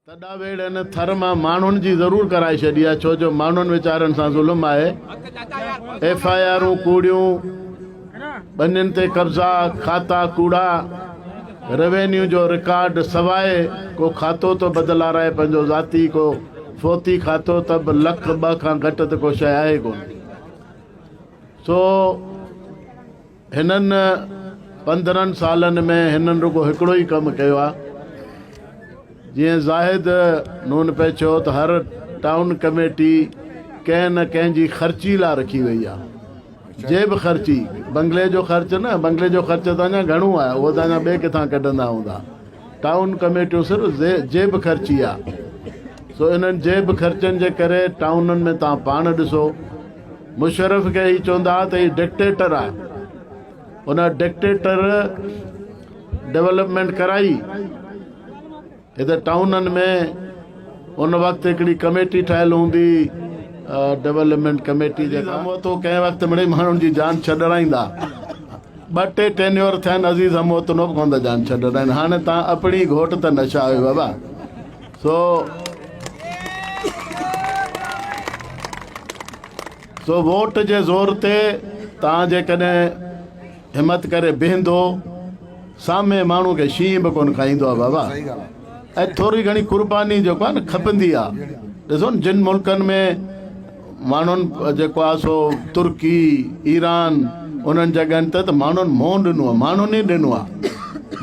तॾा वेड़ न थर मां माण्हुनि जी ज़रूरु कराए छॾी आहे, छो जो माण्हुनि वीचारनि सां ज़ुल्म आहे। FIR कूड़ियूं, बनियुनि ते कब्ज़ा, खाता कूड़ा, रेवेन्यू जो रिकॉर्ड सवाइ को खातो तो बदिलाराए पंहिंजो ज़ाती, को फ़ोती खातो त बि लख ॿ खां घटि त को शइ आहे कोन। सो हिननि 15 सालनि में हिननि रुगो हिकिड़ो ई कमु कयो आहे। जीअं ज़ाहिद नून पे चयो त हर टाउन कमेटी कंहिं न कंहिं जी ख़र्ची लाइ रखी वई आहे। जेब ख़र्ची, बंगले जो ख़र्च न, बंगले जो ख़र्च त अञा घणो आहे, उहो त अञा ॿिए किथां कढंदा हूंदा। टाउन कमेटियूं सिर्फ़ु जेब ख़र्ची आहे। सो इन्हनि जेब ख़र्चनि जे करे टाउननि में तव्हां पाण ॾिसो, मुशर्रफ खे ई चवंदा त हीउ डिक्टेटर आहे। उन डिक्टेटर डेवलपमेंट कराई हिते टाउननि में। उन वक़्तु हिकिड़ी कमेटी ठहियलु हूंदी, डेवलपमेंट कमेटी, जेका तो कंहिं वक़्तु मिड़ई माण्हुनि जी जान छॾाईंदा। 2-3 टेन्योर थियनि, अज़ीज़ हमोत न कोन त जान छॾाईंदा। हाणे तव्हां अपनी घोट त नशा आहियो बाबा। सो वोट जे ज़ोर ते तव्हां जेकॾहिं हिमत करे बीहंदो, सामे माण्हू खे शींहं बि कोन खाईंदो आहे बाबा। ऐं थोरी घणी कुर्बानी जेको आहे न खपंदी आहे। ॾिसो न, जिन मुल्कनि में माण्हुनि जेको आहे सो तुर्की, ईरान, उन्हनि जॻहियुनि ते त माण्हुनि मोह ॾिनो आहे, माण्हुनि ई ॾिनो आहे।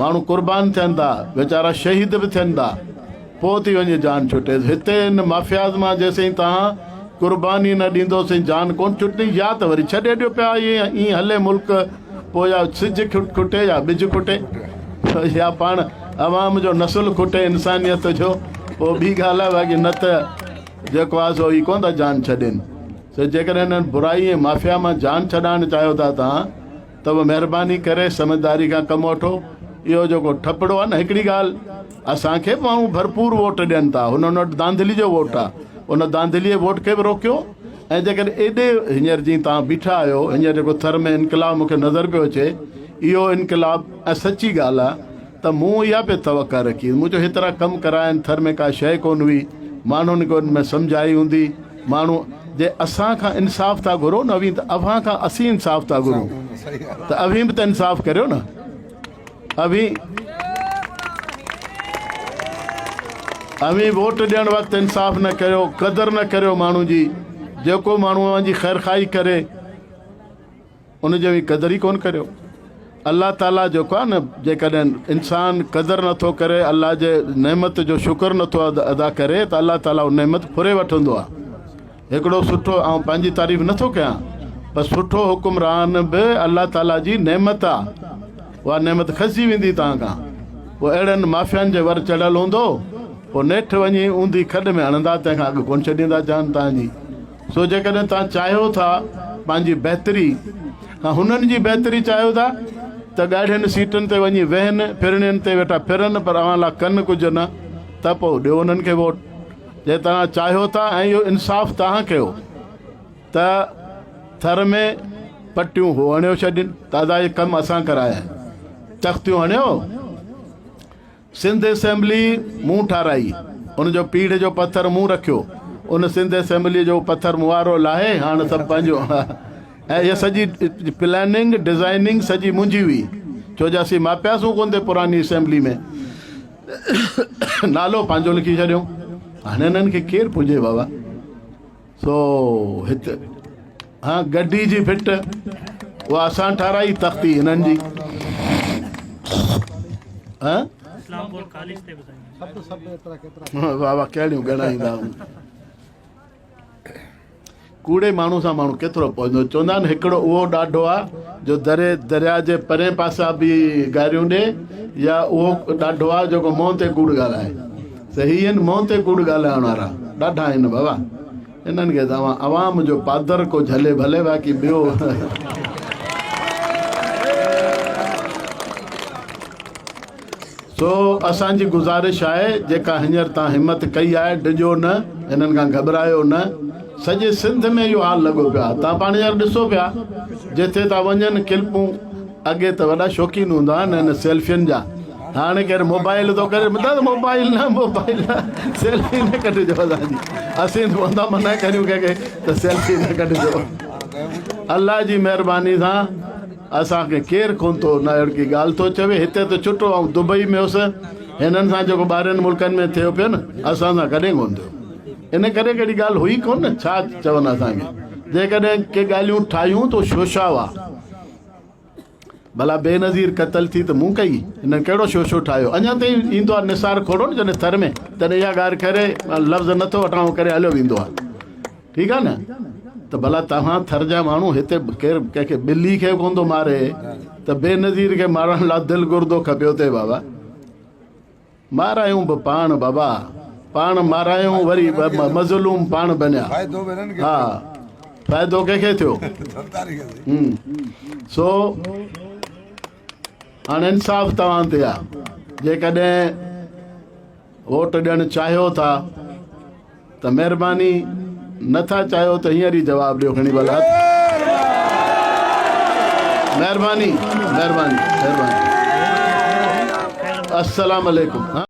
माण्हू कुर्बान थियनि था, वीचारा शहीद बि थियनि था, पोइ थी वञे जान छुटे। हिते हिन माफ़ियाज़ मां जेसिताईं तव्हां कुर्बानी न ॾींदोसीं जान कोन छुटणी। या त वरी छॾे ॾियो पिया, ईअं हले मुल्क, पोइ या सिज खुटे या ॿिज खुटे, या पाण अवाम जो नसुल खुटे इंसानियत जो, पोइ ॿी ॻाल्हि आहे। बाक़ी न त जेको आहे सो ई कोन था जान छॾनि। सो जेकॾहिं हिननि बुराई ऐं माफ़िया मां जान छॾाइणु चाहियो था तव्हां, त बि महिरबानी करे समझदारी खां कमु वठो। इहो जेको ठपड़ो आहे न, हिकिड़ी ॻाल्हि, असांखे माण्हू भरपूर वोट ॾियनि था, हुननि वटि धांधली जो वोट आहे, उन धांधलीअ वोट खे बि रोकियो। ऐं जेकॾहिं एॾे हींअर जीअं तव्हां बीठा आहियो, हींअर जेको थर में इनकलाब मूंखे नज़र पियो अचे, इहो इनकलाब ऐं सची ॻाल्हि आहे त मूं इहा पे तवका रखी। मुंहिंजो हेतिरा कमु कराइनि, थर में का शइ कोन हुई, माण्हुनि खे उन में सम्झाई हूंदी। माण्हू जे असां खां इंसाफ़ था घुरो न, अवी त अव्हां खां असीं इंसाफ़ था घुरूं, त अवी बि त इंसाफ़ करियो न। अवी वोट ॾियणु वक़्तु इंसाफ़ न करियो, क़दुरु न करियो माण्हू जी। जेको माण्हू जी ख़ैर खाई करे, उनजो बि क़दुरु ई कोन करियो। अल्लाह ताला जेको आहे न, जेकॾहिं इंसानु क़दुरु नथो करे, अल्लाह जे नेमत जो शुक्र नथो अदा करे, त अल्लाह ताला उहो नेमत फुरे वठंदो आहे। हिकिड़ो सुठो, ऐं पंहिंजी तारीफ़ नथो कयां, पर सुठो हुकुमरान बि अल्लाह ताला जी नेमत आहे। उहा नेमत खसी वेंदी तव्हां खां, पोइ अहिड़नि माफ़ियानि जे वर चढ़ियलु हूंदो, पोइ नेठि वञी ऊंधी खॾ में हणंदा, तंहिंखां अॻु कोन छॾींदा जान तव्हांजी। सो जेकॾहिं तव्हां चाहियो था पंहिंजी बहितरी, हुननि जी बहितरी चाहियो था, त ॻाढ़ियुनि सीटुनि ते वञी वेहनि, फिरनियुनि ते वेठा फिरनि, पर अव्हां लाइ कनि कुझु न, त पोइ ॾियो उन्हनि खे वोट। जे तव्हां चाहियो था ऐं इहो इंसाफ़ तव्हां कयो, त थर में पटियूं हो हणियो छॾनि, दादा इहे कमु असां कराया, तख़्तियूं हणियो। सिंध असेंबली मूं ठाराई, उनजो पीढ़ जो पथर मूं रखियो, उन सिंध असेंबली जो पथर मुआरो लाहे हाणे सभु पंहिंजो। ऐं इहा सॼी प्लानिंग डिज़ाइनिंग सॼी मुंहिंजी हुई, छो जो असीं मापियासीं कोन थे पुरानी असेंबली में। नालो पंहिंजो लिखी छॾियो, हाणे हिननि खे केरु पुॼे बाबा। सो हिते हा गड्डी जी फिट, उहा असां ठाराई, तख़्ती हिननि जी। बाबा कहिड़ियूं ॻणाईंदा। कूड़े माण्हू सां माण्हू केतिरो पहुचंदो। चवंदा आहिनि हिकिड़ो उहो ॾाढो आहे जो दरिया जे परे पासा बि गारियूं ॾे, या उहो ॾाढो आहे जेको मुंहं ते कूड़ ॻाल्हाए। सही आहिनि, मुंहं ते कूड़ ॻाल्हाइण वारा ॾाढा आहिनि बाबा। इन्हनि खे तव्हां अवाम जो पादर को झले भले, बाक़ी ॿियो सो असांजी गुज़ारिश आहे, जेका हींअर तव्हां हिमत कई आहे, डिॼो न, हिननि खां घबरायो न। सॼे सिंध में इहो हाल लॻो पियो आहे। तव्हां पाण हींअर ॾिसो पिया, जिथे था वञनि क्लिपूं, अॻे त वॾा शौक़ीन हूंदा आहिनि हिन सेल्फियुनि जा, हाणे केरु मोबाइल थो करे मतिलबु मोबाइल न सेल्फी न कढिजो असांजी असीं चवंदा मना करियूं कंहिंखे त सेल्फी न कढिजो अलाह जी महिरबानी सां असांखे केरु कोन थो न अहिड़ी ॻाल्हि थो चवे हिते त छुटो ऐं दुबई में हुउसि हिननि सां जेको ॿाहिरनि मुल्कनि में थियो पियो न असां सां कॾहिं कोन थियो इन करे कहिड़ी ॻाल्हि हुई कोन न छा चवनि असांखे जेकॾहिं के ॻाल्हियूं ठाहियूं त शोशा हुआ भला बेनज़ीर क़तल थी त मूं कई हिननि कहिड़ो शोशो ठाहियो अञा ताईं ईंदो आहे निसार खोड़ो न जॾहिं थर में तॾहिं इहा ॻाल्हि करे लफ़्ज़ नथो वठां करे हलियो वेंदो आहे ठीकु आहे न त भला तव्हां थर जा माण्हू हिते केरु कंहिंखे ॿिली खे कोन थो मारे त बेनज़ीर खे मारण लाइ दिलि गुर्दो खपियो थिए बाबा मारायूं बि पाण बाबा पाण मारायूं वरी मज़लूम पाण बनिया हा फ़ाइदो कंहिंखे थियो सो हाणे इंसाफ़ तव्हां ते आहे जेकॾहिं वोट ॾियणु चाहियो था त महिरबानी नथा चाहियो त हींअर ई जवाबु ॾियो खणी भला महिरबानी महिरबानी महिरबानी अस्सलाम वालेकुम।